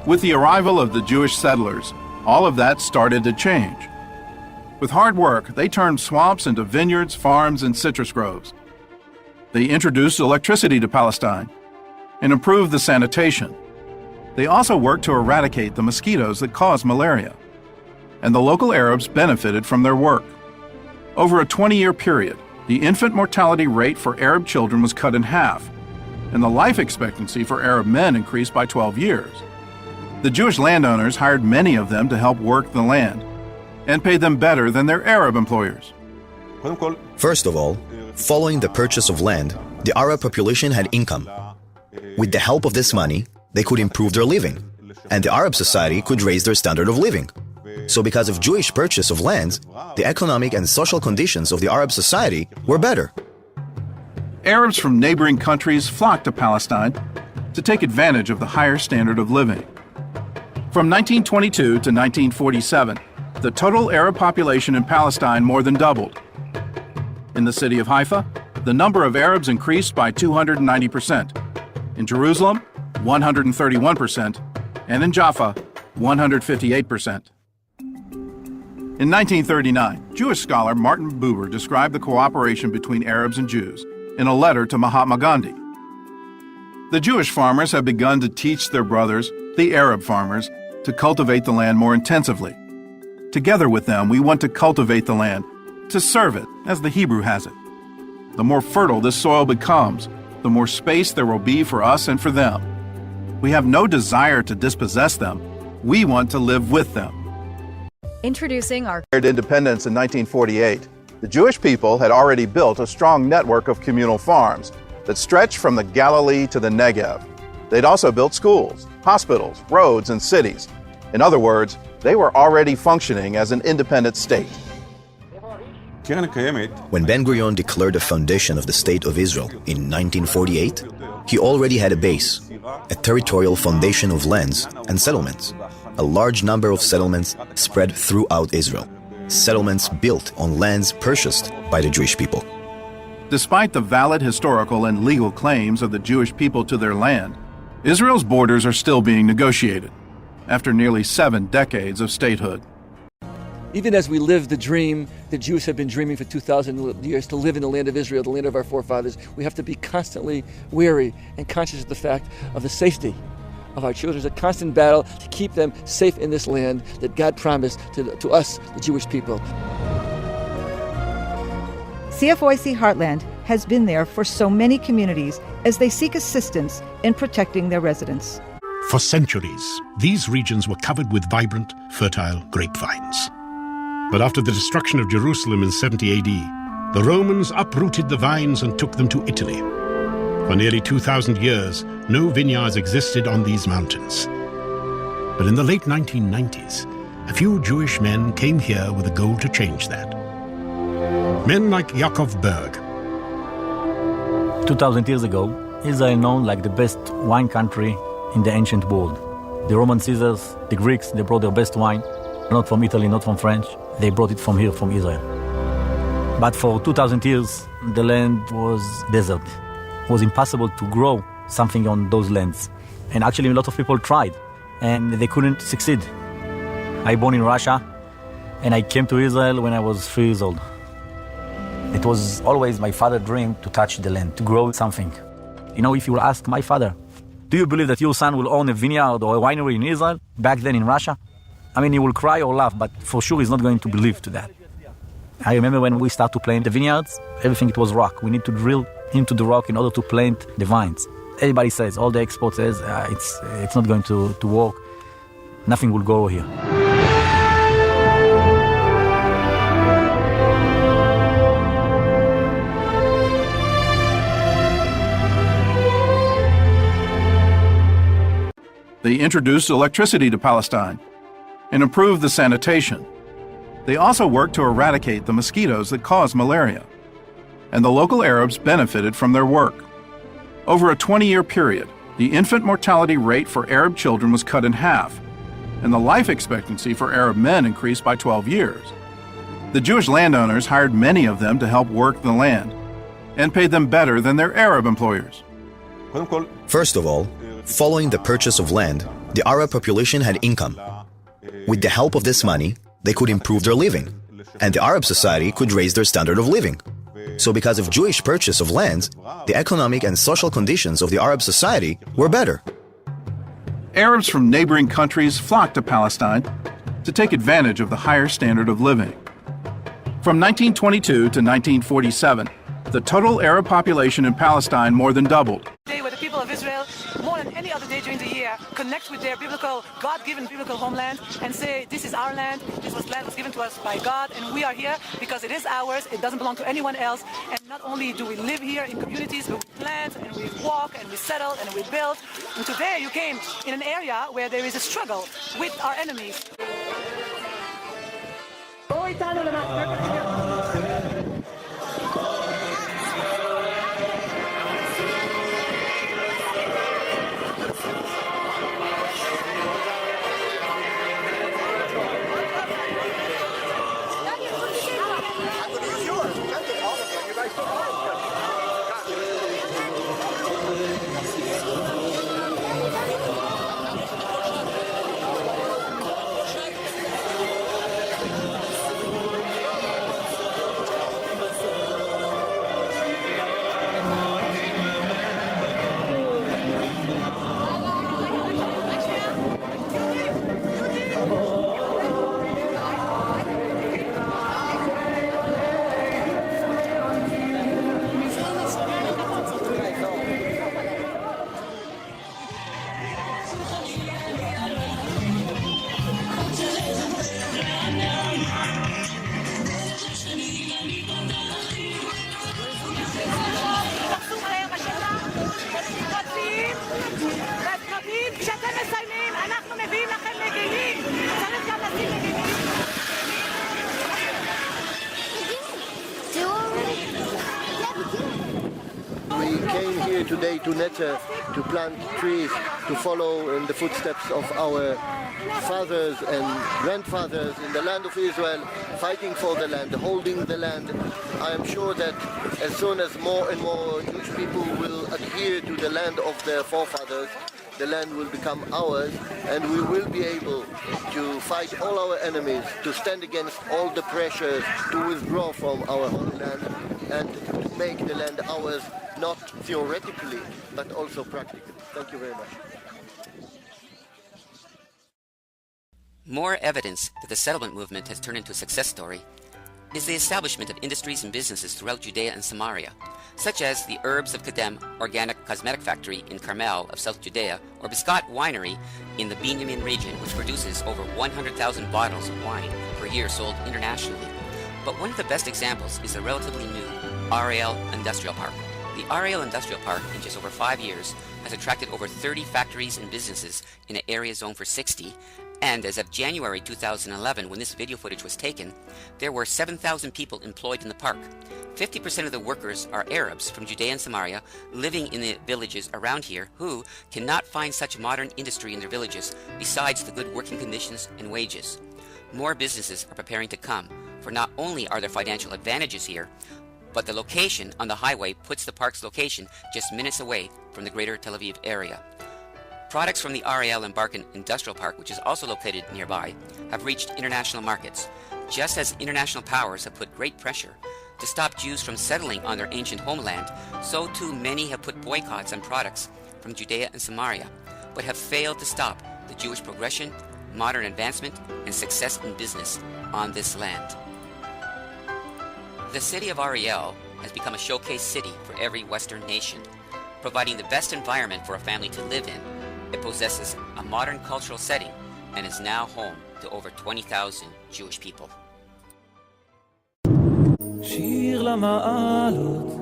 With the arrival of the Jewish settlers, all of that started to change. With hard work, they turned swamps into vineyards, farms, and citrus groves. They introduced electricity to Palestine and improved the sanitation. They also worked to eradicate the mosquitoes that cause malaria. And the local Arabs benefited from their work. Over a 20-year period, the infant mortality rate for Arab children was cut in half, and the life expectancy for Arab men increased by 12 years. The Jewish landowners hired many of them to help work the land and paid them better than their Arab employers. First of all, following the purchase of land, the Arab population had income. With the help of this money, they could improve their living, and the Arab society could raise their standard of living. So because of Jewish purchase of lands, the economic and social conditions of the Arab society were better. Arabs from neighboring countries flocked to Palestine to take advantage of the higher standard of living. From 1922 to 1947, the total Arab population in Palestine more than doubled. In the city of Haifa, the number of Arabs increased by 290%. In Jerusalem, 131%, and in Jaffa, 158%. In 1939, Jewish scholar Martin Buber described the cooperation between Arabs and Jews in a letter to Mahatma Gandhi. The Jewish farmers have begun to teach their brothers, the Arab farmers, to cultivate the land more intensively. Together with them, we want to cultivate the land, to serve it, as the Hebrew has it. The more fertile this soil becomes, the more space there will be for us and for them. We have no desire to dispossess them. We want to live with them. Introducing our independence in 1948, the Jewish people had already built a strong network of communal farms that stretched from the Galilee to the Negev. They'd also built schools, hospitals, roads, and cities. In other words, they were already functioning as an independent state. When Ben-Gurion declared the foundation of the State of Israel in 1948, he already had a base, a territorial foundation of lands and settlements. A large number of settlements spread throughout Israel. Settlements built on lands purchased by the Jewish people. Despite the valid historical and legal claims of the Jewish people to their land, Israel's borders are still being negotiated after nearly 7 decades of statehood. Even as we live the dream that Jews have been dreaming for 2,000 years to live in the land of Israel, the land of our forefathers, we have to be constantly wary and conscious of the fact of the safety of our children. It's a constant battle to keep them safe in this land that God promised to us, the Jewish people. CFOIC Heartland has been there for so many communities as they seek assistance in protecting their residents. For centuries, these regions were covered with vibrant, fertile grapevines. But after the destruction of Jerusalem in 70 AD, the Romans uprooted the vines and took them to Italy. For nearly 2,000 years, no vineyards existed on these mountains. But in the late 1990s, a few Jewish men came here with a goal to change that. Men like Yaakov Berg. 2,000 years ago, Israel known like the best wine country in the ancient world. The Roman Caesars, the Greeks, they brought their best wine, not from Italy, not from French. They brought it from here, from Israel. But for 2,000 years, the land was desert. It was impossible to grow something on those lands. And actually, a lot of people tried, and they couldn't succeed. I born in Russia, and I came to Israel when I was 3 years old. It was always my father's dream to touch the land, to grow something. You know, if you will ask my father, do you believe that your son will own a vineyard or a winery in Israel, back then in Russia? I mean, he will cry or laugh, but for sure he's not going to believe to that. I remember when we started to plant the vineyards, everything it was rock. We need to drill into the rock in order to plant the vines. Everybody says, all the experts says, it's not going to work. Nothing will grow here. They introduced electricity to Palestine and improved the sanitation. They also worked to eradicate the mosquitoes that cause malaria. And the local Arabs benefited from their work. Over a 20-year period, the infant mortality rate for Arab children was cut in half, and the life expectancy for Arab men increased by 12 years. The Jewish landowners hired many of them to help work the land and paid them better than their Arab employers. First of all, following the purchase of land, the Arab population had income. With the help of this money, they could improve their living, and the Arab society could raise their standard of living. So because of Jewish purchase of lands, the economic and social conditions of the Arab society were better. Arabs from neighboring countries flocked to Palestine to take advantage of the higher standard of living. From 1922 to 1947, the total Arab population in Palestine more than doubled. Day where the people of Israel, more than any other day during the year, connect with their biblical, God-given biblical homeland and say, this is our land, land was given to us by God, and we are here because it is ours, it doesn't belong to anyone else. And not only do we live here in communities, but we plant and we walk and we settle and we build. And today you came in an area where there is a struggle with our enemies. We came here today to Netta to plant trees, to follow in the footsteps of our fathers and grandfathers in the land of Israel, fighting for the land, holding the land. I am sure that as soon as more and more Jewish people will adhere to the land of their forefathers, the land will become ours, and we will be able to fight all our enemies, to stand against all the pressures, to withdraw from our homeland, and to make the land ours, not theoretically, but also practically. Thank you very much. More evidence that the settlement movement has turned into a success story is the establishment of industries and businesses throughout Judea and Samaria, such as the Herbs of Kedem organic cosmetic factory in Carmel of South Judea, or Biscott winery in the Binyamin region, which produces over 100,000 bottles of wine per year sold internationally. But one of the best examples is the relatively new RAL Industrial Park. The RAL Industrial Park, in just over 5 years, has attracted over 30 factories and businesses in an area zoned for 60, and as of January 2011, when this video footage was taken, there were 7,000 people employed in the park. 50% of the workers are Arabs from Judea and Samaria living in the villages around here who cannot find such modern industry in their villages besides the good working conditions and wages. More businesses are preparing to come, for not only are there financial advantages here, but the location on the highway puts the park's location just minutes away from the greater Tel Aviv area. Products from the RAL Embarkin Industrial Park, which is also located nearby, have reached international markets, just as international powers have put great pressure to stop Jews from settling on their ancient homeland. So too many have put boycotts on products from Judea and Samaria, but have failed to stop the Jewish progression, modern advancement, and success in business on this land. The city of Ariel has become a showcase city for every Western nation, providing the best environment for a family to live in. It possesses a modern cultural setting and is now home to over 20,000 Jewish people. שיר למעלות,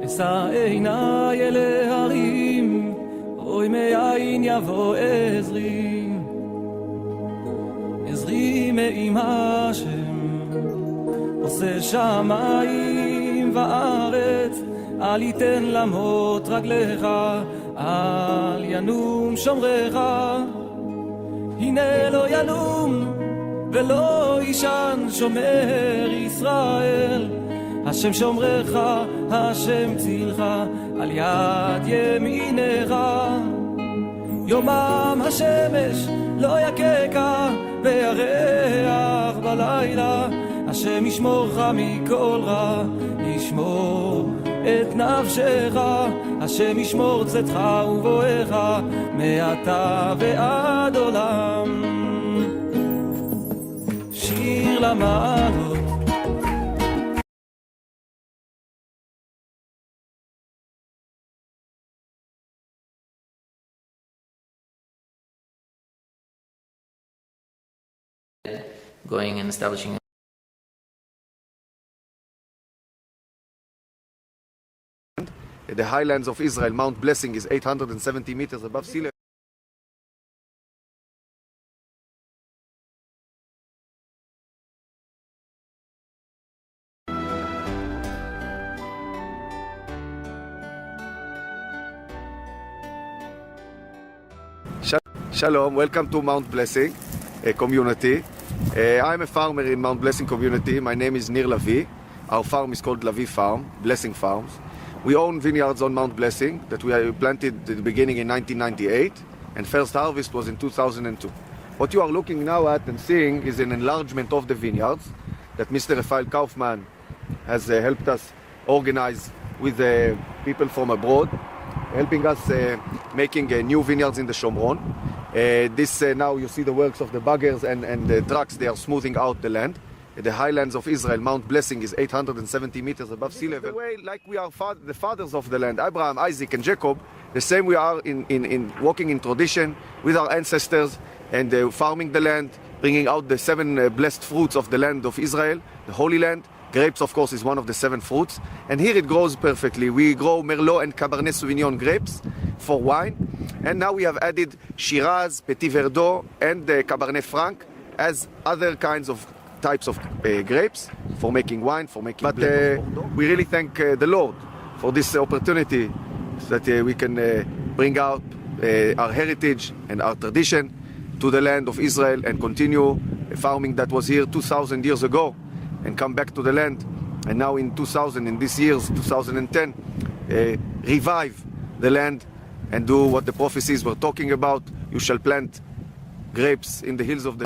אשא עיניי אל ההרים, אוי מאין יבוא עזרי, עזרי מעם השם, עושה שמיים וארץ, אל יתן למות רגליך, אל ינום שומרך, הנה לא ינום ולא ישן שומר ישראל, השם שומרך, השם צילך, על יד ימינך, יומם השמש לא יקקה וירח בלילה, השם ישמורך מכל רע, ישמור את נפשך, השם ישמור צאתך ובואך מעתה ועד עולם. שיר למעלות going and establishing the highlands of Israel. Mount Blessing is 870 meters above sea level. Shalom, welcome to Mount Blessing community. I'm a farmer in Mount Blessing community. My name is Nir Lavi. Our farm is called Lavi Farm, Blessing Farms. We own vineyards on Mount Blessing that we planted at the beginning in 1998, and first harvest was in 2002. What you are looking now at and seeing is an enlargement of the vineyards that Mr. Rafael Kaufman has helped us organize with people from abroad, helping us making new vineyards in the Shomron. Now you see the works of the baggers and the trucks. They are smoothing out the land. The highlands of Israel, Mount Blessing is 870 meters above sea level. The way, like we are the fathers of the land, Abraham, Isaac and Jacob, the same we are in walking in tradition with our ancestors and farming the land, bringing out the 7 blessed fruits of the land of Israel, the Holy Land. Grapes, of course, is one of the 7 fruits. And here it grows perfectly. We grow Merlot and Cabernet Sauvignon grapes for wine. And now we have added Shiraz, Petit Verdot, and Cabernet Franc as other kinds of types of grapes for making wine, for making. But we really thank the Lord for this opportunity that we can bring out our heritage and our tradition to the land of Israel and continue farming that was here 2,000 years ago and come back to the land. And now in 2000, in this year's 2010, revive the land and do what the prophecies were talking about. You shall plant grapes in the hills of the